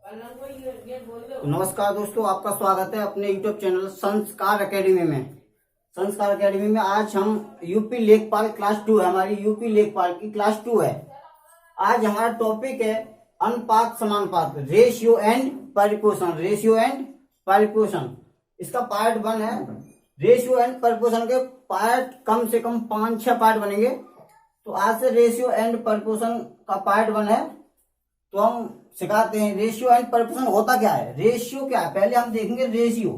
नमस्कार दोस्तों, आपका स्वागत है अपने YouTube चैनल संस्कार एकेडमी में। संस्कार एकेडमी में आज हम यूपी लेखपाल क्लास 2 है, हमारी यूपी लेखपाल की क्लास 2 है। आज हमारा टॉपिक है अनुपात समानुपात, रेशियो एंड परिपोषण। रेशियो एंड परिपोषण इसका पार्ट 1 है। रेशियो एंड परिपोषण के पार्ट कम से कम 5-6 पार्ट बनेंगे। तो आज से रेशियो एंड परिपोषण का पार्ट 1 है। तो हम सिखाते हैं रेशियो एंड परिपोषण होता क्या है। रेशियो क्या है, पहले हम देखेंगे रेशियो,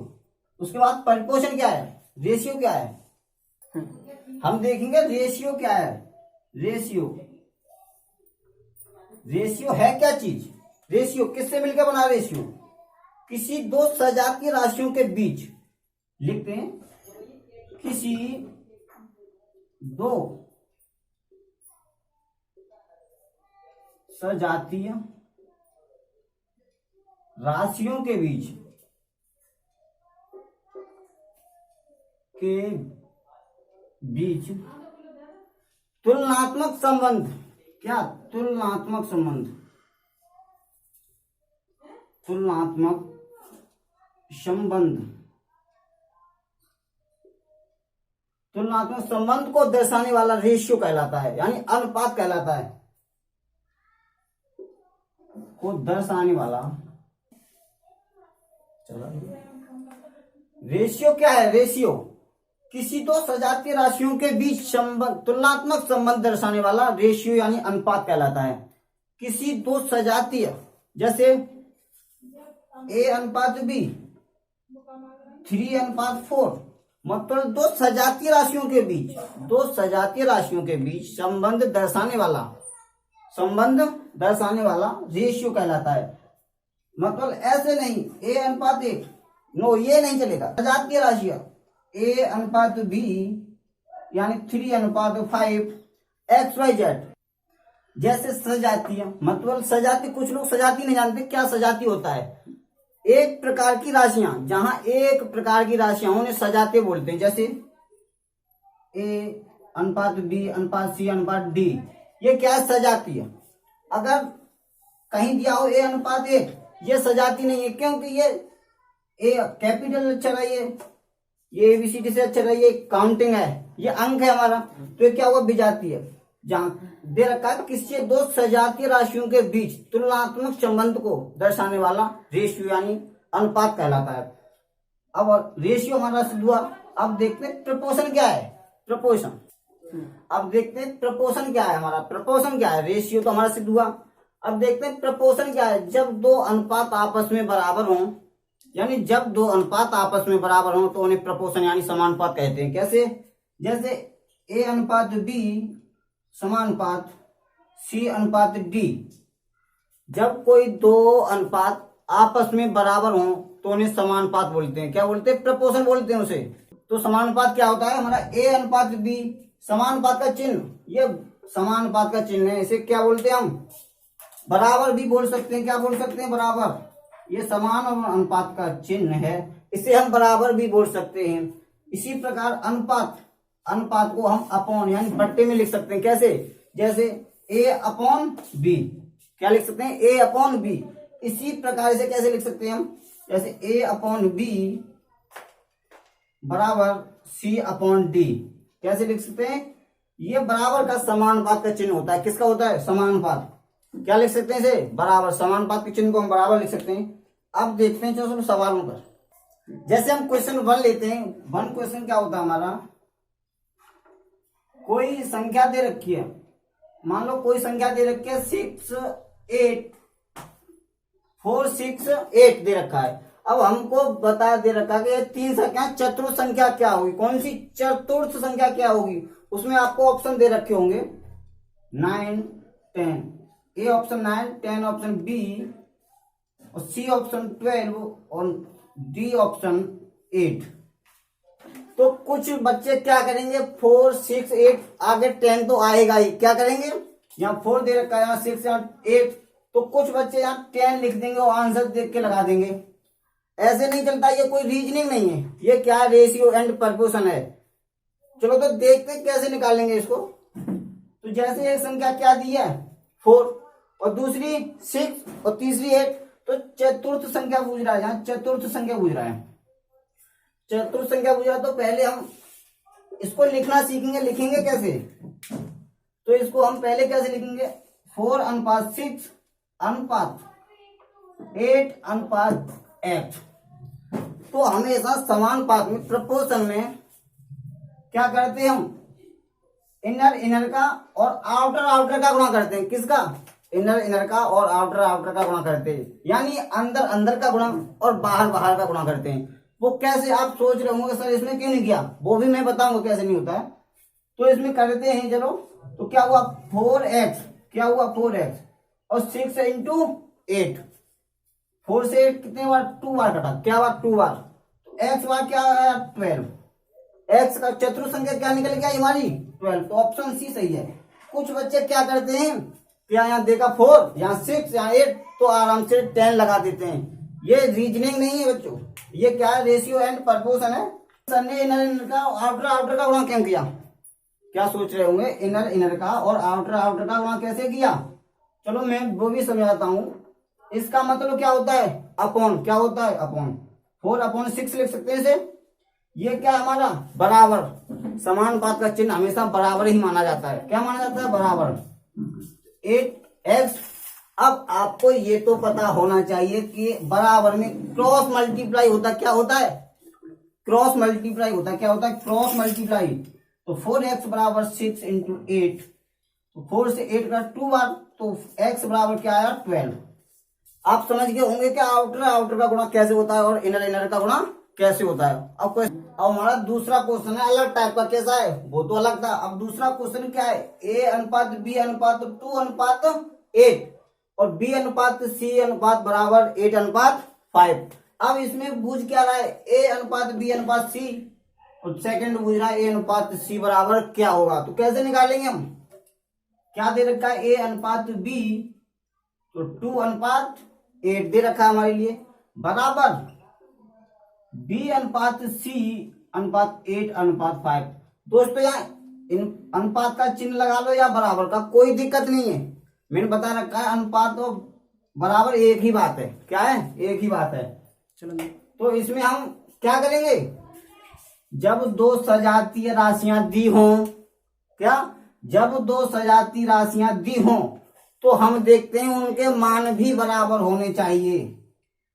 उसके बाद परिपोषण क्या है। रेशियो क्या है हम देखेंगे। रेशियो क्या है, रेशियो है क्या चीज। रेशियो किससे मिलकर बना। रेशियो किसी दो सजातीय राशियों के बीच, लिखते हैं किसी दो सजातीय राशियों के बीच तुलनात्मक संबंध। क्या तुलनात्मक संबंध, तुलनात्मक संबंध को दर्शाने वाला रेशियो कहलाता है, यानी अनुपात कहलाता है। को दर्शाने वाला रेशियो क्या है। रेशियो किसी दो सजातीय राशियों के बीच संबंध, तुलनात्मक संबंध दर्शाने वाला रेशियो यानी अनुपात कहलाता है। किसी दो सजातीय, जैसे A/B, 3/4, मतलब दो सजातीय राशियों के बीच संबंध दर्शाने वाला रेशियो कहलाता है। मतलब ऐसे नहीं A/1, नो, ये नहीं चलेगा। सजातीय राशियां A/B यानी 3/5 XYZ जैसे सजातीय, मतलब सजाती, कुछ लोग सजाती नहीं जानते क्या सजाती होता है। एक प्रकार की राशियां, जहां एक प्रकार की राशियां उन्हें सजातीय बोलते हैं। जैसे A/B/C/D, ये क्या है, सजातीय। अगर कहीं दिया हो A/1, ये सजाती नहीं है, क्योंकि ये ए कैपिटल अच्छा रहा, ये ABCD से अच्छा रहा, ये काउंटिंग है, ये अंक है हमारा, तो ये क्या हुआ, विजातीय। जहां दे रखा है किसी दो सजातीय राशियों के बीच तुलनात्मक संबंध को दर्शाने वाला रेशियो यानी अनुपात कहलाता है। अब रेशियो हमारा सिद्ध हुआ। अब देखते हैं प्रपोर्शन क्या है। प्रपोर्शन अब देखते हैं प्रपोर्शन क्या है हमारा। प्रपोर्शन क्या है, रेशियो तो हमारा सिद्ध हुआ। अब देखते हैं प्रपोर्शन क्या है। जब दो अनुपात आपस में बराबर हों, यानी जब दो अनुपात आपस में बराबर हों तो उन्हें प्रपोर्शन यानी समानुपात कहते हैं। कैसे, जैसे A/B समानुपात C/D। जब कोई दो अनुपात आपस में बराबर हों तो उन्हें समानुपात बोलते हैं। क्या बोलते हैं, प्रपोर्शन बोलते हैं उसे। तो समानुपात क्या होता है हमारा, A/B, समानुपात का चिन्ह, ये समानुपात का चिन्ह है, इसे क्या बोलते हैं हम, बराबर भी बोल सकते हैं। क्या बोल सकते हैं, बराबर। ये समान और अनुपात का चिन्ह है, इसे हम बराबर भी बोल सकते हैं। इसी प्रकार अनुपात को हम अपॉन यानी बट्टे में लिख सकते हैं। कैसे, जैसे A/B, क्या लिख सकते हैं, A/B। इसी प्रकार से कैसे लिख सकते हैं हम, जैसे A/B बराबर C/D, कैसे लिख सकते हैं। ये बराबर का समानुपात का चिन्ह होता है। किसका होता है, समानुपात। क्या लिख सकते हैं इसे, बराबर। समानुपात के चिन्ह को हम बराबर लिख सकते हैं। अब देखते हैं चलो सवालों पर। जैसे हम क्वेश्चन 1 लेते हैं। 1 क्वेश्चन क्या होता है हमारा, कोई संख्या दे रखी है, मान लो कोई संख्या दे रखी है 468 दे रखा है। अब हमको बता दे रखा है कि ये 3 संख्या चतुर्थ संख्या क्या होगी, कौन सी चतुर्थ संख्या क्या होगी। उसमें आपको ऑप्शन दे रखे होंगे 9, 10, A ऑप्शन 9, 10 ऑप्शन B, और C ऑप्शन 12 और D ऑप्शन 8। तो कुछ बच्चे क्या करेंगे, 4, 6, 8, आगे 10 तो आएगा ही। क्या करेंगे, यहाँ 4 दे रखा है, यहाँ 6, यहाँ 8, तो कुछ बच्चे यहाँ 10 लिख देंगे और आंसर देख के लगा देंगे। ऐसे नहीं चलता, ये कोई रीजनिंग नहीं है, ये क्या रेशियो एंड प्रपोर्शन है। चलो तो देखते हैं कैसे निकालेंगे इसको। तो जैसे एक संख्या क्या दी है 4 और दूसरी 6 और तीसरी 8, तो चतुर्थ संख्या पूछ रहा है, यहाँ चतुर्थ संख्या पूछ रहा है, चतुर्थ संख्या पूछ रहा है। तो पहले हम इसको लिखना सीखेंगे, लिखेंगे कैसे? तो इसको हम पहले कैसे लिखेंगे? 4:6:8:8। तो हमेशा समान पात में, प्रपोर्शन में क्या करते हैं हम? इनर का और आउटर का गुणा करते हैं। किसका? इनर का और आउटर का गुणा करते हैं, यानी अंदर का गुणा और बाहर का गुणा करते हैं। वो कैसे? आप सोच रहे होंगे सर इसमें क्यों नहीं किया, वो भी मैं बताऊंगा कैसे नहीं होता है। तो इसमें करते हैं, चलो। तो क्या हुआ? 4x, क्या हुआ? 4x और 6 इंटू 8, 4 से 8 कितने बार? 2 बार कटा, क्या हुआ? 2 बार। तो x बार क्या आया? 12। x का चतुर्थ संख्या क्या निकल गया हमारी? 12। तो ऑप्शन सी सही है। कुछ बच्चे क्या करते हैं, क्या यहाँ देखा 4, यहाँ 6, यहाँ 8, तो आराम से 10 लगा देते हैं। ये रीजनिंग नहीं है बच्चों, ये क्या है? रेशियो एंड प्रपोर्शन है। सर ने इनर का आउटर का गुणा क्यों किया? क्या सोच रहे होंगे, इनर का और आउटर का गुणा कैसे किया? चलो मैं वो भी समझाता हूं। इसका मतलब क्या होता है? अपॉन। क्या होता है? अपॉन। 4/6 लिख सकते हैं इसे। ये क्या है हमारा? बराबर। समान पात का चिन्ह हमेशा बराबर ही माना जाता है। क्या माना जाता है? बराबर। 8x। अब आपको ये तो पता होना चाहिए कि बराबर में क्रॉस मल्टीप्लाई होता, क्या होता है? क्रॉस मल्टीप्लाई होता है। क्या होता है? Cross multiply. तो 4x बराबर 6 इंटू 8, तो 4 से 8 का 2 बार, तो x बराबर क्या आया? 12। आप समझ गए होंगे कि आउटर का गुणा कैसे होता है और इनर का गुणा कैसे होता है। अब हमारा दूसरा क्वेश्चन है अलग टाइप का। कैसा है? वो तो अलग था। अब दूसरा क्वेश्चन क्या है? A:2:8 और B:C बराबर 8:5। अब इसमें बूझ क्या रहा है? A:B:C और सेकंड बूझ रहा है A:C बराबर क्या होगा। तो कैसे निकालेंगे हम? क्या दे रखा है? A:B, तो 2:8 दे रखा है हमारे लिए, बराबर B:C:8:5। दोस्तों यहाँ इन अनुपात का चिन्ह लगा लो या बराबर का, कोई दिक्कत नहीं है। मैंने बता रखा है अनुपात तो बराबर एक ही बात है। क्या है? एक ही बात है। चलो, तो इसमें हम क्या करेंगे? जब दो सजातीय राशियां दी हों, क्या? जब दो सजातीय राशियां दी हों तो हम देखते हैं उनके मान भी बराबर होने चाहिए।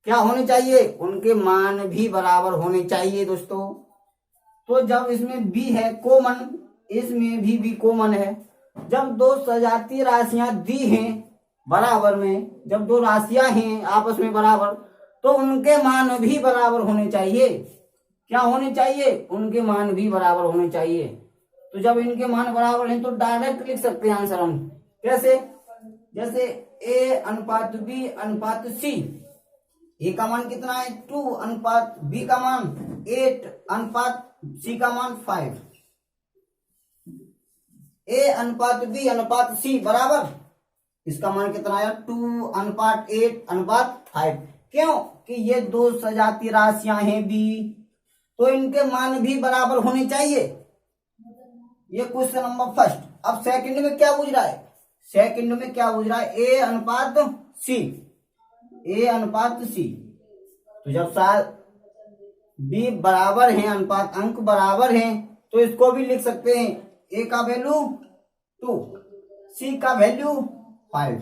क्या होने चाहिए? उनके मान भी बराबर होने चाहिए दोस्तों। तो जब इसमें b है कॉमन, इसमें भी b कॉमन है। जब दो सजातीय राशियां दी हैं बराबर में, जब दो राशियां हैं आपस में बराबर, तो उनके मान भी बराबर होने चाहिए। क्या होने चाहिए? उनके मान भी बराबर होने चाहिए। तो जब इनके मान बराबर हैं तो डायरेक्ट लिख सकते हैं आंसर हम। कैसे? जैसे A:B:C, ए का मान कितना है? 2:B का मान 8:C का मान 5। A:B:C बराबर इसका मान कितना आया? 2:8:5। क्यों? कि ये दो सजातीय राशियां हैं b, तो इनके मान भी बराबर होने चाहिए। ये क्वेश्चन नंबर फर्स्ट। अब सेकंड में क्या पूछ रहा है? सेकंड में क्या पूछ रहा है? A:C। A:C, तो जब b बराबर है, अनुपात अंक बराबर हैं, तो इसको भी लिख सकते हैं। a का वैल्यू 2, c का वैल्यू 5,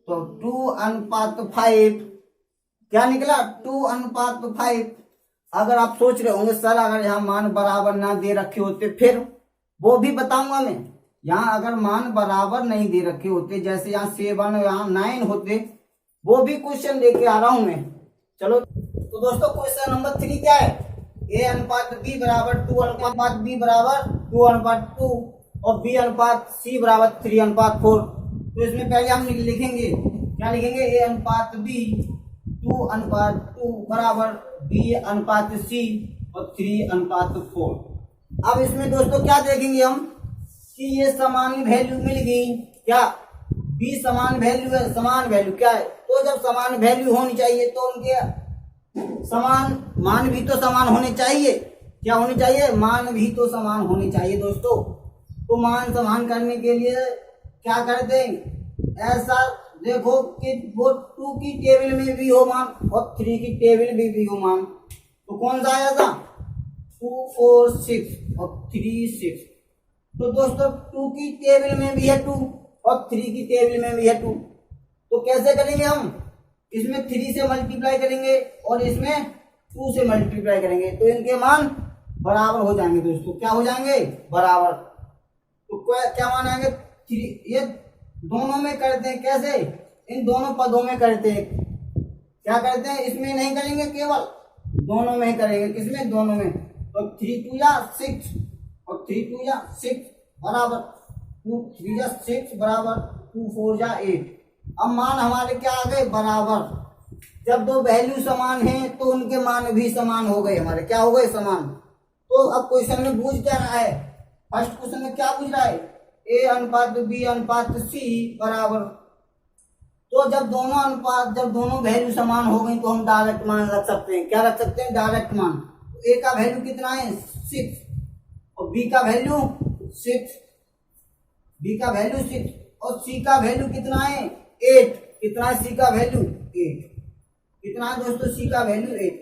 तो 2:5। क्या निकला? 2:5। अगर आप सोच रहे होंगे सर अगर यहाँ मान बराबर ना दे रखे होते, फिर वो भी बताऊंगा मैं। यहाँ अगर मान बराबर नहीं दे रखे होते, जैसे यहाँ 7 यहाँ 9 होते, वो भी क्वेश्चन लेके आ रहा हूं मैं। चलो, तो दोस्तों क्वेश्चन नंबर 3 क्या है? A:B बराबर 2:B बराबर 2:2 और B:C बराबर 3:4। तो इसमें पहले हम लिखेंगे, क्या लिखेंगे? A:B 2:2 बराबर B:C और 3:4। अब इसमें दोस्तों क्या देखेंगे हम कि ये समान वैल्यू मिल गई। क्या? B समान वैल्यू है, समान वैल्यू क्या है? तो जब समान वैल्यू होनी चाहिए तो उनके समान मान भी तो समान होने चाहिए। क्या होने चाहिए? मान भी तो समान होने चाहिए दोस्तों। तो मान समान करने के लिए क्या करते हैं? ऐसा देखो कि वो 2 की टेबल में भी हो मान और 3 की टेबल में भी हो मान, तो कौन सा आया था 2 4 6 और 3 6। तो दोस्तों 2 की टेबल में भी है 2 और 3 की टेबल में भी है 2, तो कैसे करेंगे हम, इसमें 3 से मल्टीप्लाई करेंगे और इसमें 2 से मल्टीप्लाई करेंगे, तो इनके मान बराबर हो जाएंगे दोस्तों। क्या हो जाएंगे, बराबर। तो क्या मान आएंगे 3, ये दोनों में करते हैं, कैसे, इन दोनों पदों में करते हैं। क्या करते हैं, इसमें नहीं करेंगे, केवल दोनों में करेंगे। किसमें, दोनों में। तो 3 2 या 6 और 3 2 या 6 बराबर 2 3 या 6 बराबर 2 4 या 8। अब मान हमारे क्या आ गए, बराबर। जब दो वैल्यू समान हैं तो उनके मान भी समान हो गए हमारे, क्या हो गए, समान। तो अब क्वेश्चन में पूछ क्या रहा है, फर्स्ट क्वेश्चन में क्या पूछ रहा है, ए अनुपात बी अनुपात सी बराबर। तो जब दोनों वैल्यू समान हो गई तो हम डायरेक्ट मान रख सकते हैं। क्या रख सकते हैं, डायरेक्ट मान। तो ए का वैल्यू कितना है 6 और बी का वैल्यू 6, बी का वैल्यू 6 और सी का वैल्यू कितना है 8। कितना है सी का वैल्यू 8, कितना है दोस्तों सी का वैल्यू 8।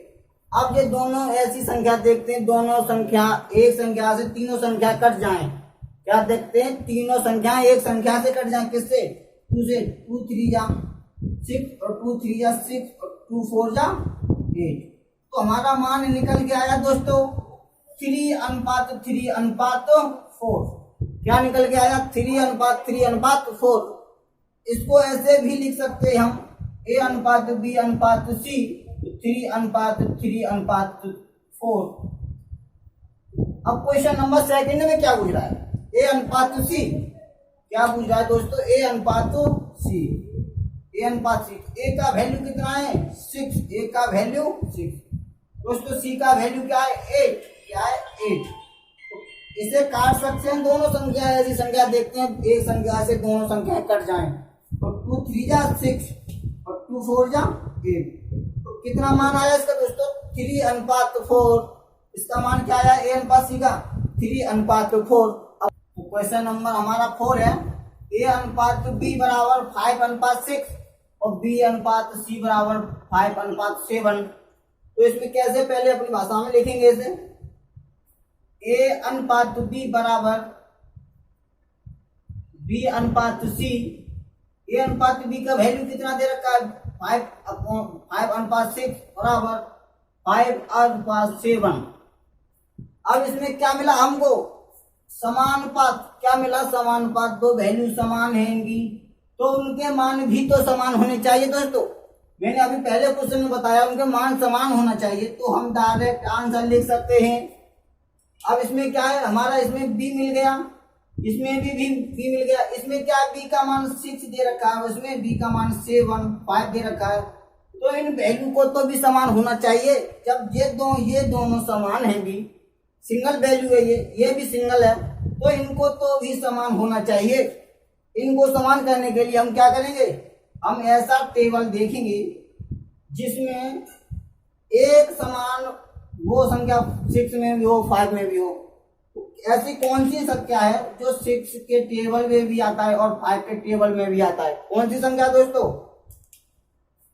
अब ये दोनों ऐसी संख्या देखते हैं, दोनों संख्या एक संख्या से तीनों संख्या कट जाएं। क्या देखते हैं, तीनों संख्या एक संख्या से कट जाएं, किससे, 2 से। 2 3 जा 6 और 2 3 जा 6 और 2 4 जा 8। तो हमारा मान निकल के आया दोस्तों 3:3:4। क्या निकल के आया, 3:3:4। इसको ऐसे भी लिख सकते हैं हम, ए अनुपात बी अनुपात सी 3:3:4। अब क्वेश्चन नंबर सेकंड में क्या पूछ रहा है, ए अनुपात सी। क्या पूछ रहा है दोस्तों, ए अनुपात सी, ए अनुपात सी। ए का वैल्यू कितना है 6, ए का वैल्यू 6 दोस्तों। सी का वैल्यू क्या है 8, क्या है 8। तो इसे काट सकते हैं, दोनों संख्या ऐसी संख्या देखते हैं एक संख्या से दोनों संख्याएं कट जाएं। तो 2 3 जा 6 और 2 4 जा 8। तो कितना मान आया इसका दोस्तों 3:4। इसका मान क्या आया, ए अनुपात सी का 3:4। अब क्वेश्चन नंबर हमारा 4 है, ए अनुपात बी बराबर 5:6 और बी अनुपात सी बराबर 5:7। तो इसमें कैसे, पहले अपनी भाषा में लिखेंगे इसे, ए अनुपात बी बराबर बी अनुपात सी। ए अनुपात बी का वैल्यू कितना दे रखा है 5:6 बराबर 5:7। अब इसमें क्या मिला हमको, समानुपात। क्या मिला, समानुपात। दो वैल्यू समान हैंगी तो उनके मान भी तो समान होने चाहिए दोस्तों। मैंने अभी पहले क्वेश्चन में बताया उनके मान समान होना चाहिए, तो हम डायरेक्ट आंसर लिख सकते हैं। अब इसमें क्या है हमारा, इसमें बी मिल गया, इसमें भी बी मिल गया। इसमें क्या बी का मान 6 दे रखा है, उसमें बी का मान 7 5 दे रखा है। तो इन वैल्यू को तो भी समान होना चाहिए। जब ये दोनों समान है, भी सिंगल वैल्यू है, ये भी सिंगल है, तो इनको तो भी समान होना चाहिए। इनको समान करने के लिए हम क्या करेंगे, हम ऐसा टेबल देखेंगे जिसमें एक समान वो संख्या 6 में भी हो 5 में भी हो। ऐसी कौन सी संख्या है जो 6 के टेबल में भी आता है और 5 के टेबल में भी आता है, कौन सी संख्या दोस्तों,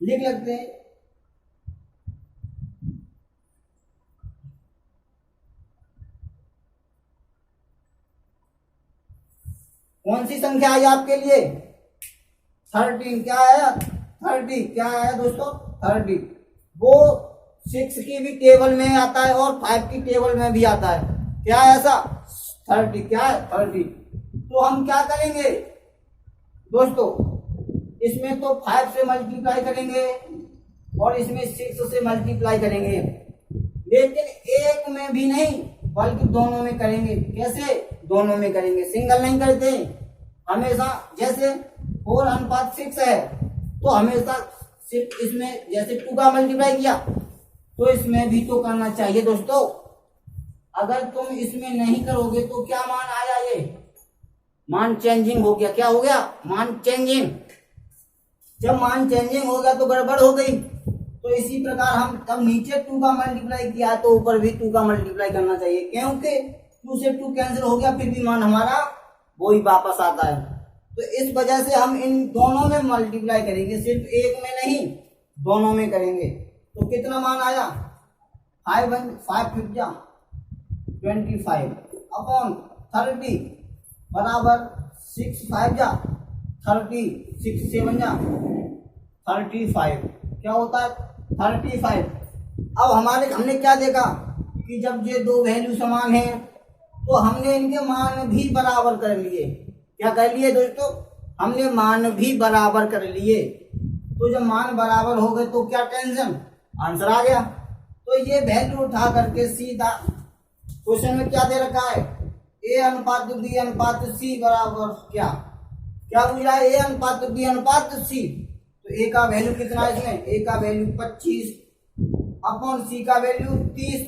लिख लेते हैं। कौन सी संख्या आई आपके लिए 13। क्या आया 30, क्या आया दोस्तों 30। वो 6 की भी टेबल में आता है और 5 की टेबल में भी आता है। क्या है ऐसा 30, क्या है 30। तो हम क्या करेंगे दोस्तों, इसमें तो 5 से मल्टीप्लाई करेंगे और इसमें 6 से मल्टीप्लाई करेंगे, लेकिन एक में भी नहीं बल्कि दोनों में करेंगे। कैसे, दोनों में करेंगे, सिंगल नहीं करते हमेशा। जैसे 4:6 है तो हमेशा सिर्फ इसमें जैसे 2 का मल्टीप्लाई किया तो इसमें भी तो करना चाहिए दोस्तों। अगर तुम इसमें नहीं करोगे तो क्या मान आया, ये मान चेंजिंग हो गया। क्या हो गया, मान चेंजिंग। जब मान चेंजिंग हो गया तो गड़बड़ हो गई। तो इसी प्रकार हम तब नीचे 2 का मल्टीप्लाई किया तो ऊपर भी 2 का मल्टीप्लाई करना चाहिए, क्योंकि 2 से 2 कैंसिल हो गया, फिर भी मान हमारा वही वापस आता है। तो इस वजह से हम इन दोनों में मल्टीप्लाई करेंगे, सिर्फ एक में नहीं दोनों में करेंगे। तो कितना मान आया 5 5 25 अपॉन 30 बराबर 6 5 30 6 7 35 क्या होता है 35। अब हमने क्या देखा कि जब ये दो वैल्यू समान हैं तो हमने इनके मान भी बराबर कर लिए। क्या कर लिए दोस्तों, हमने मान भी बराबर कर लिए। तो जब मान बराबर हो गए तो क्या टेंशन, आंसर आ गया। तो ये वैल्यू उठा करके सीधा क्वेश्चन में क्या दे रखा है, ए अनुपात बी अनुपात सी बराबर क्या पूछ रहा है, ए अनुपात बी अनुपात सी। तो ए का वैल्यू कितना है इसमें, ए का वैल्यू 25 अपॉन सी का वैल्यू 30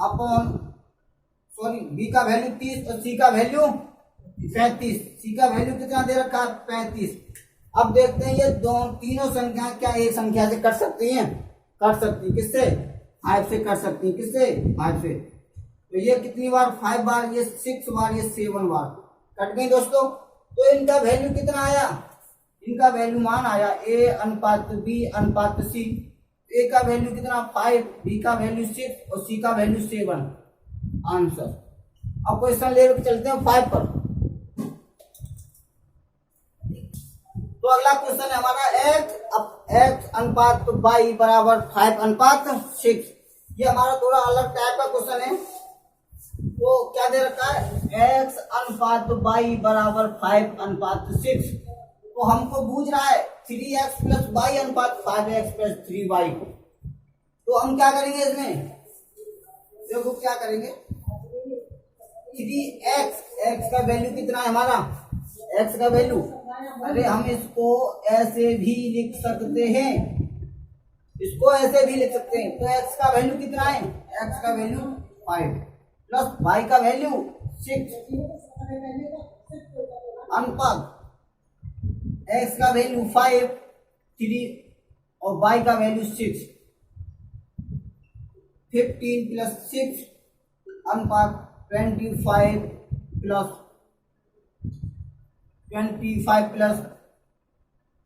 अपॉन बी का वैल्यू 30 और सी का वैल्यू 35। सी का वैल्यू कितना दे रखा है 35। अब देखते हैं ये तीनों संख्या क्या एक संख्या से कट सकती हैं, कर सकती, किससे 5 से कर सकती, किससे 5 से। तो ये कितनी बार 5 बार, ये 6 बार, ये 7 बार कट गई दोस्तों। तो इनका वैल्यू कितना आया, इनका वैल्यू मान आया ए अनुपात बी अनुपात सी। ए का वैल्यू कितना 5, बी का वैल्यू 6 और सी का वैल्यू 7, आंसर। अब क्वेश्चन लेकर चलते हैं 5 पर। तो अगला क्वेश्चन है हमारा x अनुपात y बराबर 5 अनुपात 6। ये हमारा थोड़ा अलग टाइप का क्वेश्चन है। तो क्या दे रखा है x अनुपात y बराबर 5 अनुपात 6। तो हमको पूछ रहा है 3x प्लस y अनुपात 5x प्लस 3y। तो हम क्या करेंगे इसमें, देखो क्या करेंगे 3x का वैल्यू कितना है हमारा, x का वैल्यू, अरे हम इसको ऐसे भी लिख सकते हैं, इसको ऐसे भी लिख सकते हैं। तो x का वैल्यू कितना है, x का वैल्यू 5 प्लस y का वैल्यू 6 अनुपात x का वैल्यू 5 3 और y का वैल्यू 6 15 प्लस 6 अनुपात 25 प्लस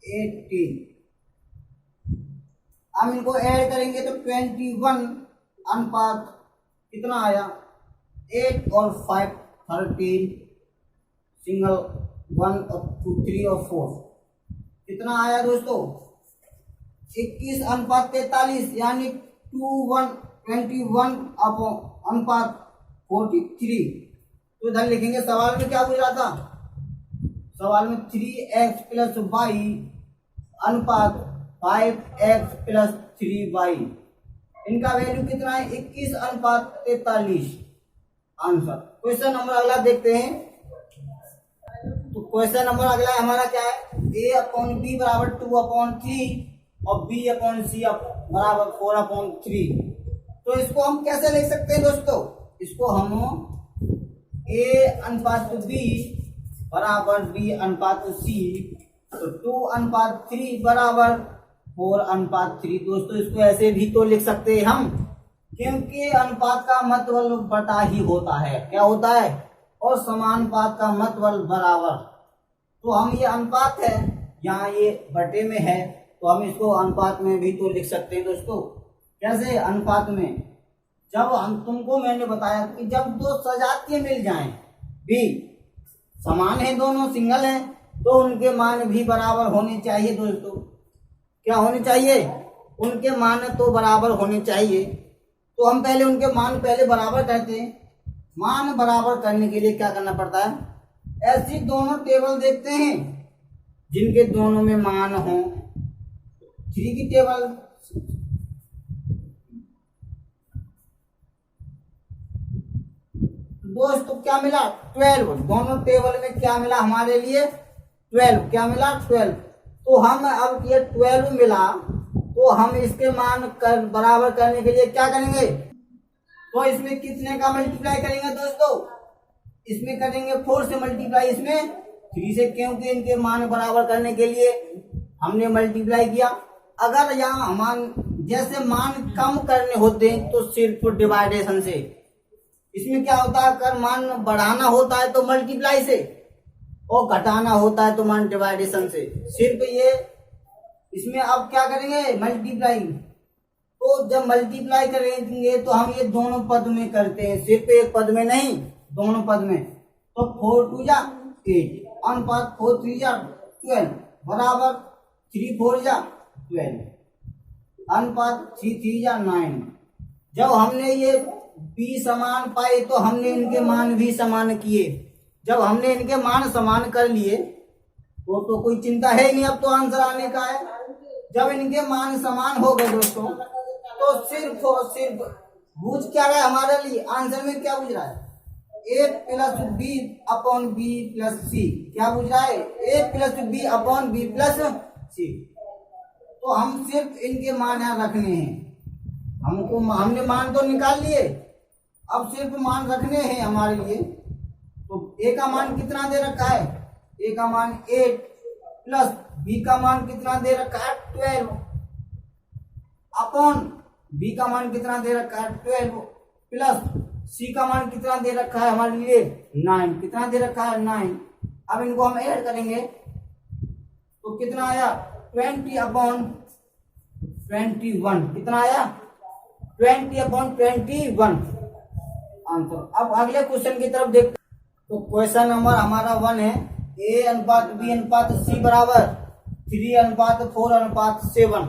18। हम इनको ऐड करेंगे तो 21 अनुपात कितना आया 8 और 5 13 सिंगल 1 और 2 3 और 4 कितना आया दोस्तों 21 अनुपात 43 यानी 21 अनुपात 43। तो इधर लिखेंगे, सवाल में क्या पूछ रहा था, सवाल में 3x प्लस y अनुपात 5x प्लस 3y। इनका वैल्यू कितना है 21 अनुपात 43, आंसर। क्वेश्चन नंबर अगला देखते हैं। तो क्वेश्चन नंबर अगला हमारा क्या है, a अपॉन b बराबर 2/3 और b अपॉन c बराबर 4/3। तो इसको हम कैसे लिख सकते हैं दोस्तों, इसको हम a अनुपात b बराबर b अनुपात c, तो 2/3 बराबर 4/3। दोस्तों इसको ऐसे भी तो लिख सकते हैं हम, क्योंकि अनुपात का मतलब बटा ही होता है, क्या होता है, और समानुपात का मतलब बराबर। तो हम ये अनुपात है, यहाँ ये बटे में है, तो हम इसको अनुपात में भी तो लिख सकते हैं दोस्तों। कैसे अनुपात में, जब हम तुमको मैंने बताया कि जब दो सजातीय मिल जाएं, भी समान है, दोनों सिंगल हैं, तो उनके मान भी बराबर होने चाहिए दोस्तों। क्या होने चाहिए, उनके मान तो बराबर होने चाहिए। तो हम पहले उनके मान पहले बराबर करते हैं। मान बराबर करने के लिए क्या करना पड़ता है, ऐसी दोनों टेबल देखते हैं जिनके दोनों में मान हो। 3 की टेबल, दोस्तों क्या मिला 12, दोनों टेबल में क्या मिला हमारे लिए 12, क्या मिला 12। तो हम अब ये 12 मिला, तो हम इसके मान बराबर करने के लिए क्या करेंगे, तो इसमें कितने का मल्टीप्लाई करेंगे दोस्तों, इसमें करेंगे 4 से मल्टीप्लाई, इसमें 3 से, क्योंकि इनके मान बराबर करने के लिए हमने मल्टीप्लाई किया। अगर यहाँ मान जैसे मान कम करने होते हैं तो सिर्फ डिवाइडेशन से, इसमें क्या होता है, अगर मान बढ़ाना होता है तो मल्टीप्लाई से, और घटाना होता है तो डिवाइडेशन से। सिर्फ ये इसमें अब क्या करेंगे, मल्टीप्लाई। तो जब मल्टीप्लाई करेंगे तो हम ये दोनों पद में करते हैं, सिर्फ एक पद में नहीं, दोनों पद में। तो 4 2 जा 8, अनुपात 4 3 जा 12 बराबर 3 4 जा 12, अनुपात 3 3 जा 9। जब हमने ये b समान पाए तो हमने इनके मान भी समान किए। जब हमने इनके मान समान कर लिए तो कोई चिंता है नहीं, अब तो आंसर आने का है। जब इनके मान समान हो गए दोस्तों तो सिर्फ और सिर्फ बूझ क्या रहा है हमारे लिए, आंसर में क्या बूझ रहा है, a plus b upon b plus c. क्या बूझ रहा है, a plus b upon b plus c. तो हम सिर्फ इनके मान यहाँ रखने हैं, हमने मान तो निकाल लिए, अब सिर्फ मान रखने हैं हमारे लिए। तो a का मान कितना दे रखा है, a का मान 8 प्लस b का मान कितना दे रखा है 12 अपॉन b का मान कितना दे रखा है 12 प्लस c का मान कितना दे रखा है हमारे लिए 9, कितना दे रखा है 9। अब इनको हम ऐड करेंगे तो कितना आया 20 अपॉन 21, कितना आया 20 अपॉन 21 आंसर। अब अगले क्वेश्चन की तरफ देखते। तो क्वेश्चन नंबर हमारा 1 है, a अनुपात b अनुपात c बराबर 3 अनुपात 4 अनुपात 7।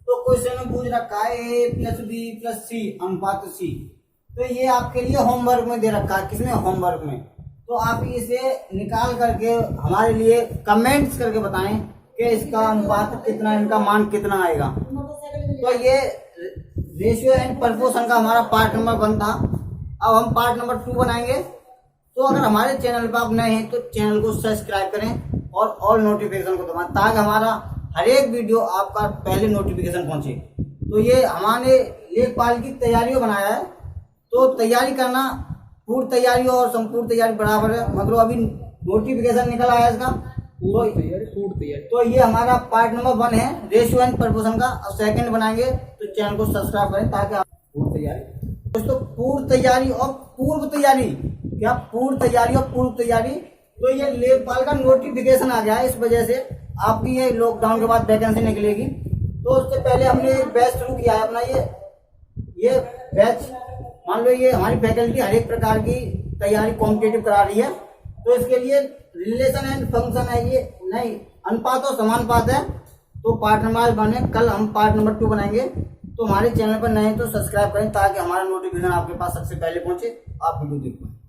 तो क्वेश्चन में पूछ रखा है a प्लस बी प्लस सी अनुपात c। तो ये आपके लिए होमवर्क में दे रखा है, किसमें, होमवर्क में। तो आप इसे निकाल करके हमारे लिए कमेंट्स करके बताएं कि इसका अनुपात कितना, इनका मान कितना आएगा। तो ये रेशियो एंड प्रपोर्शन का हमारा पार्ट नंबर 1 था। अब हम पार्ट नंबर 2 बनाएंगे। तो अगर हमारे चैनल पर आप नए हैं तो चैनल को सब्सक्राइब करें और ऑल नोटिफिकेशन को दबाएं ताकि हमारा हर एक वीडियो आपका पहले नोटिफिकेशन पहुंचे। तो ये हमारे लेखपाल की तैयारियों बनाया है। तो तैयारी करना, पूर्व तैयारी और संपूर्ण तैयारी बराबर है, मतलब अभी नोटिफिकेशन निकल आया इसका। तो ये हमारा पार्ट नंबर 1 है रेशियो एंड प्रपोर्शन का। अब सेकंड बनाएंगे तो चैनल को सब्सक्राइब करें ताकि आप पूर्व तैयारी, दोस्तों पूर्व तैयारी और पूर्व तैयारी, क्या पूर्व तैयारी और पूर्व तैयारी। तो ये लेखपाल का नोटिफिकेशन आ गया है, इस वजह से आपकी ये लॉकडाउन के बाद वैकेंसी निकलेगी। तो उससे पहले हमने एक बैच शुरू किया है अपना। ये बैच मान लो ये हमारी फैकल्टी हर एक प्रकार की तैयारी कॉम्पिटेटिव करा रही है। तो इसके लिए रिलेशन एंड फंक्शन है, ये नहीं अनुपात और समानुपात है। तो पार्ट नंबर 1 है, कल हम पार्ट नंबर 2 बनाएंगे। तो हमारे चैनल पर नए तो सब्सक्राइब करें ताकि हमारा नोटिफिकेशन आपके पास सबसे पहले पहुंचे, आप वीडियो देख पाएं।